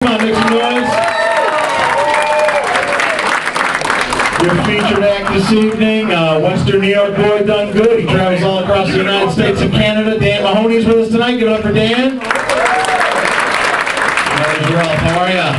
Come on, make some noise. Your featured act this evening, Western New York boy done good. He travels all across the United States and Canada. Dan Mahoney's with us tonight. Give it up for Dan. There's Ralph. How are ya?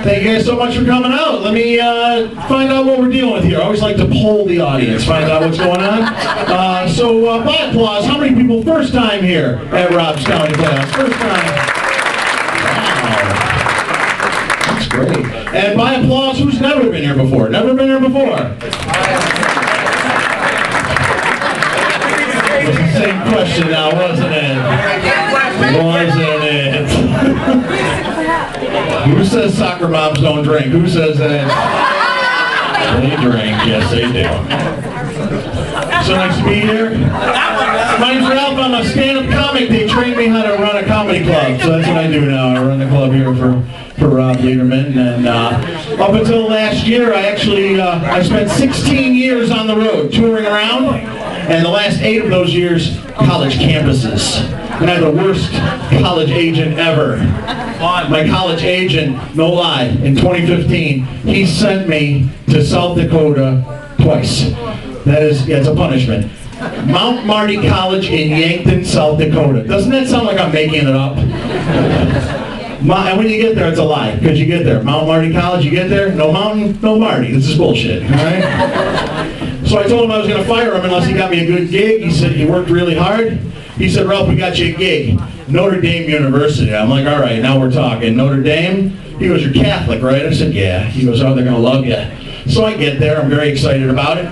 Thank you guys so much for coming out. Let me find out what we're dealing with here. I always like to poll the audience, find out what's going on. So by applause, how many people first time here at Rob's Comedy Playhouse? First time. That's great. And by applause, who's never been here before? Never been here before? It was the same question now, wasn't it? Wasn't it? Who says soccer moms don't drink? Who says that? They drink, yes they do. So nice to be here. My name's Ralph, I'm a stand-up comic. They trained me how to run a comedy club, so that's what I do now. I run the club here for Rob Lederman, and up until last year, I spent 16 years on the road, touring around, and the last 8 of those years, college campuses. And I had the worst college agent ever. My college agent, no lie, in 2015, he sent me to South Dakota twice. It's a punishment. Mount Marty College in Yankton, South Dakota. Doesn't that sound like I'm making it up? And when you get there, it's a lie, because you get there. Mount Marty College, you get there, no mountain, no Marty. This is bullshit, all right? So I told him I was going to fire him unless he got me a good gig. He said, he worked really hard. He said, Ralph, we got you a gig. Notre Dame University. I'm like, all right, now we're talking. Notre Dame? He goes, you're Catholic, right? I said, yeah. He goes, oh, they're going to love you. So I get there, I'm very excited about it.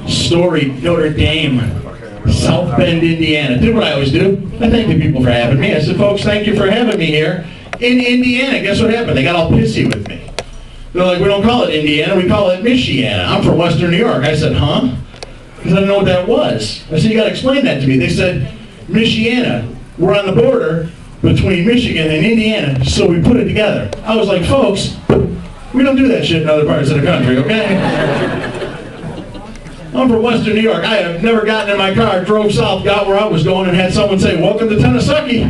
Storied Notre Dame, South Bend, Indiana. Did what I always do. I thanked the people for having me. I said, folks, thank you for having me here in Indiana. Guess what happened? They got all pissy with me. They're like, we don't call it Indiana, we call it Michiana. I'm from Western New York. I said, huh? Because I didn't know what that was. I said, you got to explain that to me. They said, Michiana, we're on the border between Michigan and Indiana, so we put it together. I was like, folks, we don't do that shit in other parts of the country, okay? I'm from Western New York. I have never gotten in my car, drove south, got where I was going, and had someone say, welcome to Tennessee.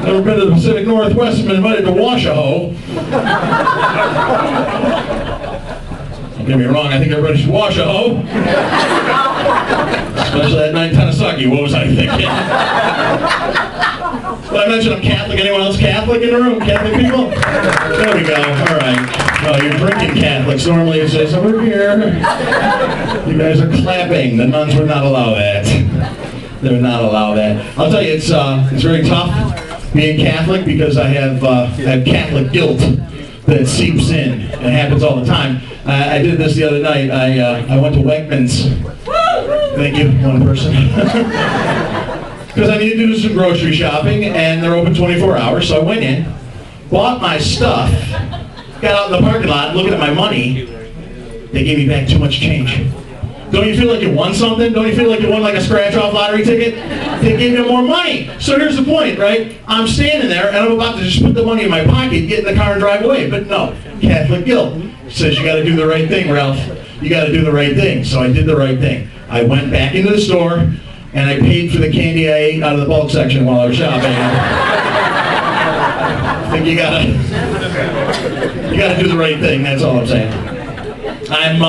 Never been to the Pacific Northwest and been invited to Washoe. Don't get me wrong, I think everybody should wash a hoe. Especially that night in Tennessee. What was I thinking? Did I mention I'm Catholic? Anyone else Catholic in the room? Catholic people? There we go. All right. No, you're drinking Catholics. Normally it says, over here. You guys are clapping. The nuns would not allow that. They would not allow that. I'll tell you, it's very tough being Catholic because I have Catholic guilt that seeps in. It happens all the time. I did this the other night. I went to Wegmans. Thank you, one person. Because I needed to do some grocery shopping, and they're open 24 hours, so I went in, bought my stuff, got out in the parking lot, looking at my money. They gave me back too much change. Don't you feel like you won something? Don't you feel like you won like a scratch-off lottery ticket? They gave me more money. So here's the point, right? I'm standing there, and I'm about to just put the money in my pocket, get in the car, and drive away. But no, Catholic guilt says you got to do the right thing, Ralph. You got to do the right thing. So I did the right thing. I went back into the store, and I paid for the candy I ate out of the bulk section while I was shopping. I think you gotta do the right thing. That's all I'm saying. I'm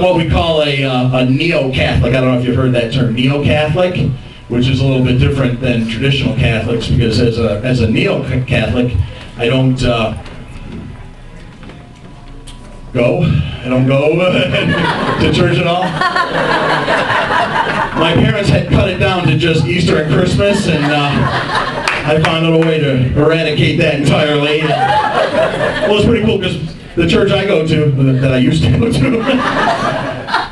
what we call a neo-Catholic. I don't know if you've heard that term, neo-Catholic, which is a little bit different than traditional Catholics, because as a neo-Catholic, I don't go to church at all. My parents had cut it down to just Easter and Christmas, and I found out a way to eradicate that entirely. Well, it's pretty cool because the church I go to, that I used to go to,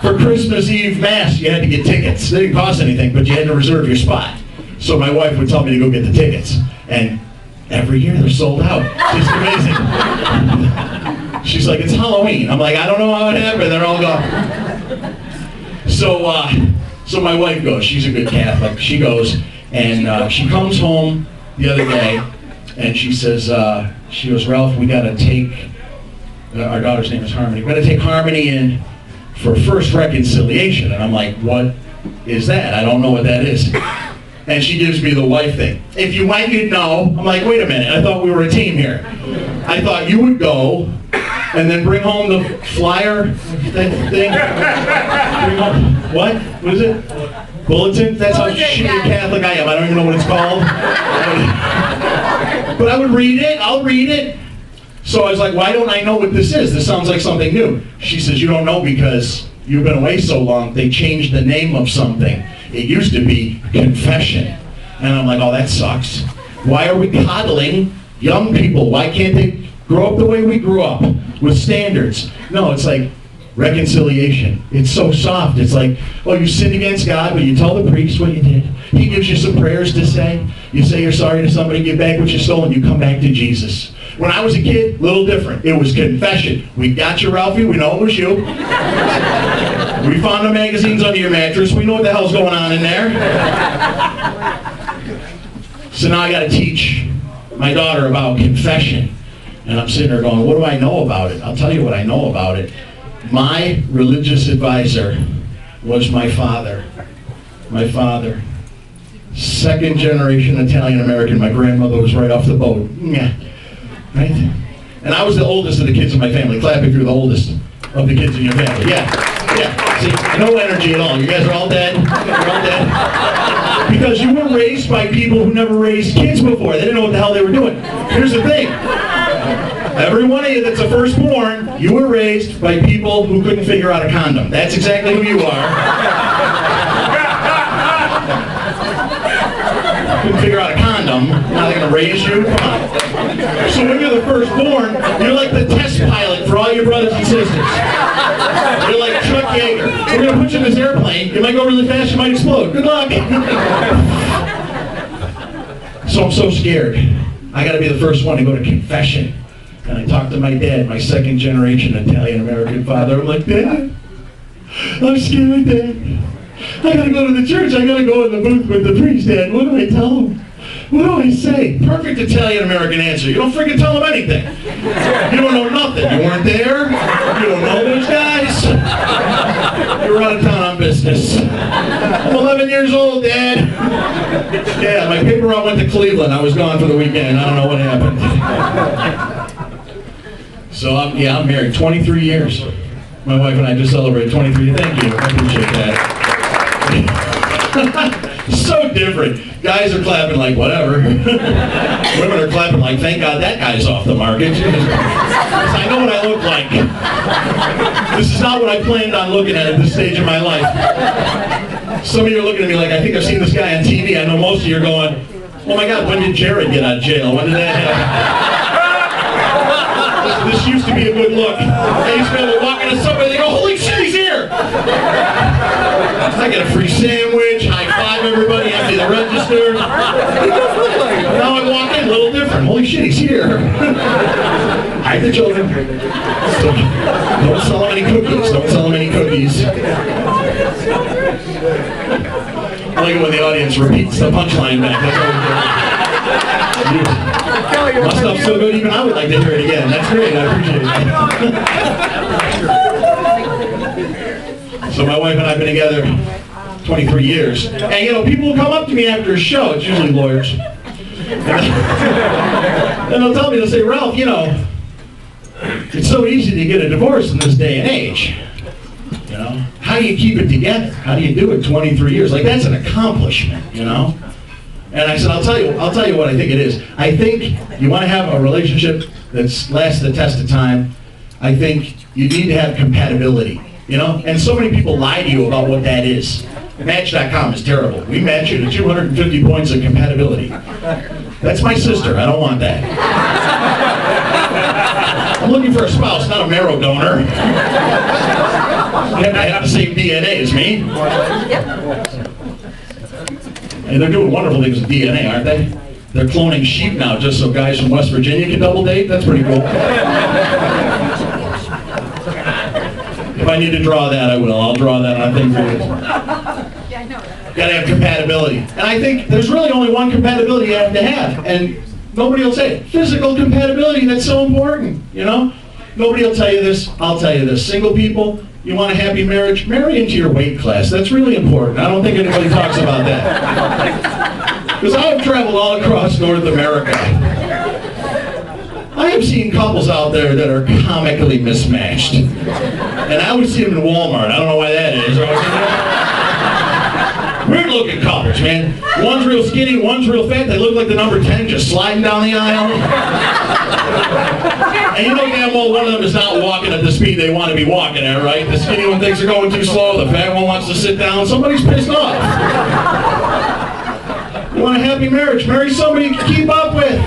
for Christmas Eve Mass, you had to get tickets. They didn't cost anything, but you had to reserve your spot. So my wife would tell me to go get the tickets, and every year they're sold out. It's amazing. She's like, it's Halloween. I'm like, I don't know how it happened. They're all gone. So my wife goes. She's a good Catholic. She goes, and she comes home the other day, and she says, she goes, Ralph, we got to take, our daughter's name is Harmony, we got to take Harmony in for first reconciliation. And I'm like, what is that? I don't know what that is. And she gives me the wife thing. If you went, you'd know. I'm like, wait a minute, I thought we were a team here. I thought you would go and then bring home the flyer thing. Bring home, what? What is it? Bulletin? That's how shitty Catholic I am. I don't even know what it's called. But I would read it. I'll read it. So I was like, why don't I know what this is? This sounds like something new. She says, you don't know because you've been away so long, they changed the name of something. It used to be confession. And I'm like, oh, that sucks. Why are we coddling young people? Why can't they grow up the way we grew up with standards? No, it's like reconciliation. It's so soft. It's like, oh, you sinned against God, but you tell the priest what you did. He gives you some prayers to say. You say you're sorry to somebody, give back what you stole, and you come back to Jesus. When I was a kid, a little different. It was confession. We got you, Ralphie. We know it was you. We found the magazines under your mattress. We know what the hell's going on in there. So now I got to teach my daughter about confession. And I'm sitting there going, what do I know about it? I'll tell you what I know about it. My religious advisor was my father. My father. Second generation Italian American. My grandmother was right off the boat. Yeah. Right? And I was the oldest of the kids in my family. Clap if you're the oldest of the kids in your family. Yeah. Yeah. See, no energy at all. You guys are all dead. You're all dead. Because you were raised by people who never raised kids before. They didn't know what the hell they were doing. Here's the thing. Every one of you that's a firstborn, you were raised by people who couldn't figure out a condom. That's exactly who you are. Couldn't figure out a condom. Now they're going to raise you? Come on. So when you're the firstborn, you're like the test pilot for all your brothers and sisters. You're like Chuck Yeager. We're going to put you in this airplane. You might go really fast, you might explode. Good luck. So I'm so scared. I got to be the first one to go to confession. And I talked to my dad, my second generation Italian American father. I'm like, Dad, I'm scared, Dad. I gotta go to the church. I gotta go in the booth with the priest, Dad. What do I tell him? What do I say? Perfect Italian American answer. You don't freaking tell them anything. You don't know nothing. You weren't there. You don't know those guys. You're out of town on business. I'm 11 years old, Dad. Yeah, my paper route went to Cleveland. I was gone for the weekend. I don't know what happened. So I'm married 23 years. My wife and I just celebrated 23. Thank you. I appreciate that. So different. Guys are clapping like whatever. Women are clapping like, thank God that guy's off the market. I know what I look like. This is not what I planned on looking at this stage of my life. Some of you are looking at me like, I think I've seen this guy on TV. I know most of you are going, oh my God, when did Jared get out of jail? When did that happen? This used to be a good look. I used to be able to walk into somebody and they go, holy shit, he's here! I get a free sandwich, high five everybody, empty the register. Now I walk in, a little different. Holy shit, he's here. Hide the children. Don't sell them any cookies. Don't sell them any cookies. I like it when the audience repeats the punchline back. That's always good. My stuff's so good, even I would like to hear it again. That's great, I appreciate it. So my wife and I have been together 23 years. And you know, people will come up to me after a show, it's usually lawyers. And they'll tell me, they'll say, Ralph, you know, it's so easy to get a divorce in this day and age. You know, how do you keep it together? How do you do it 23 years? Like, that's an accomplishment, you know? And I said, I'll tell you what I think it is. I think you want to have a relationship that's lasts the test of time. I think you need to have compatibility, you know? And so many people lie to you about what that is. Match.com is terrible. We match you to 250 points of compatibility. That's my sister. I don't want that. I'm looking for a spouse, not a marrow donor. You have the same DNA as me. And they're doing wonderful things with DNA, aren't they? They're cloning sheep now just so guys from West Virginia can double date. That's pretty cool. If I need to draw that, I will. I'll draw that on thing for you. Yeah, I know that. Got to have compatibility. And I think there's really only one compatibility you have to have. And nobody will say it. Physical compatibility, that's so important, you know? Nobody will tell you this. I'll tell you this. Single people, You want a happy marriage? Marry into your weight class. That's really important. I don't think anybody talks about that. Because I have traveled all across North America. I have seen couples out there that are comically mismatched. And I would see them in Walmart. I don't know why that is. Weird looking couples, man. One's real skinny, one's real fat. They look like the number 10 just sliding down the aisle. And you know damn well one of them is not walking at the speed they want to be walking at, right? The skinny one thinks they're going too slow. The fat one wants to sit down. Somebody's pissed off. You want a happy marriage? Marry somebody you can keep up with.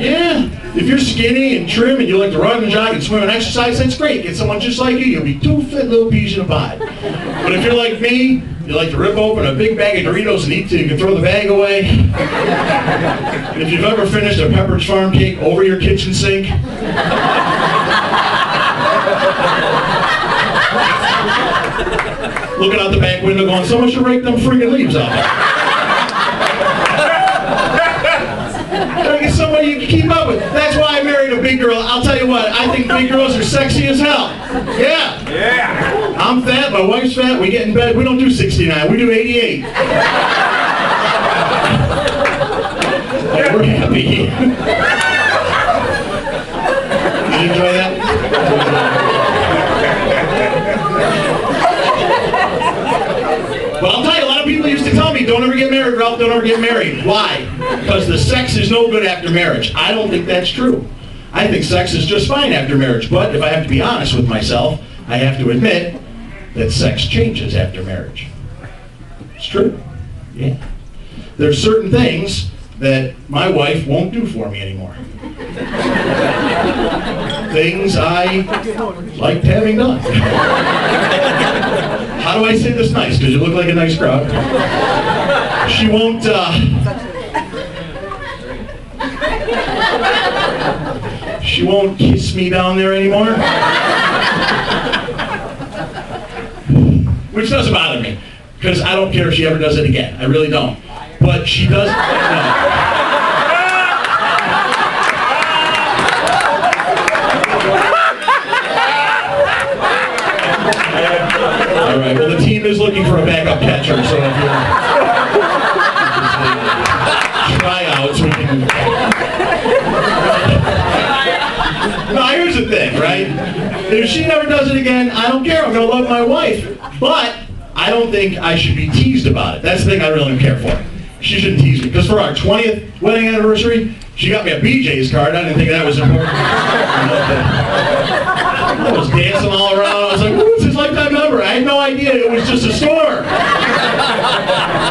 Yeah. If you're skinny and trim and you like to run and jog and swim and exercise, that's great. Get someone just like you. You'll be two fit little peas in a pod. But if you're like me, you like to rip open a big bag of Doritos and eat till you can throw the bag away. And if you've ever finished a Pepperidge Farm cake over your kitchen sink, looking out the back window going, someone should rake them friggin' leaves out there. Gotta get somebody you can keep up with. That's why I married a big girl. I'll tell you what, I think big girls are sexy as hell. Yeah. Yeah. I'm fat, my wife's fat, we get in bed, we don't do 69, we do 88. And we're happy. Did you enjoy that? But I'll tell you, a lot of people used to tell me, don't ever get married, Ralph, don't ever get married. Why? Because the sex is no good after marriage. I don't think that's true. I think sex is just fine after marriage. But if I have to be honest with myself, I have to admit that sex changes after marriage. It's true. Yeah. There's certain things that my wife won't do for me anymore. Things I liked having done. How do I say this nice? Because you look like a nice crowd. She won't, she won't kiss me down there anymore. Which doesn't bother me, because I don't care if she ever does it again. I really don't. But she does. All right, well, the team is looking for a backup catcher, so if you're tryouts, we can. No, here's the thing, right? If she never does it again, I don't care. I'm going to love my wife. But I don't think I should be teased about it. That's the thing I really don't care for. She shouldn't tease me. Because for our 20th wedding anniversary, she got me a BJ's card. I didn't think that was important. I was dancing all around. I was like, what's his lifetime number? I had no idea. It was just a store.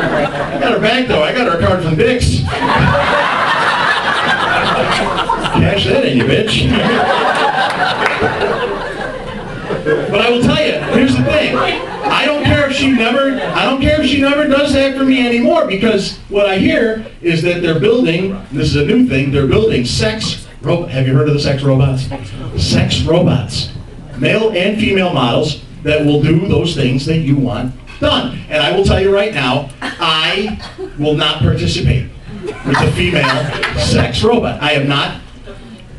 I got her back, though. I got her card from Dick's. Cash that in, you bitch. But I will tell you, here's the thing. I don't care if she never does that for me anymore, because what I hear is that they're building, this is a new thing, they're building sex robots. Have you heard of the sex robots? Sex robots. Male and female models that will do those things that you want done. And I will tell you right now, I will not participate with a female sex robot. I am not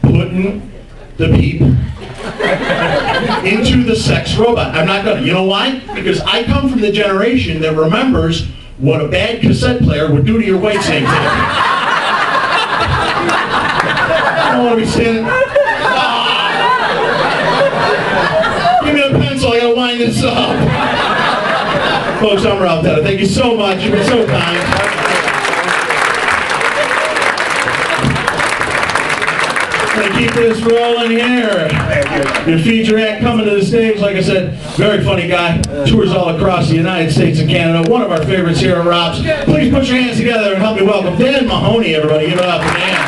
putting the peep into the sex robot. I'm not gonna. You know why? Because I come from the generation that remembers what a bad cassette player would do to your white stain tape. I don't want to be standing. Give me a pencil. I gotta wind this up. Folks, I'm Ralph Tetta. Thank you so much. You've been so kind. Keep this rolling here. Your feature act coming to the stage, like I said, very funny guy. Tours all across the United States and Canada. One of our favorites here at Rob's. Please put your hands together and help me welcome Dan Mahoney, everybody. Give it up for Dan.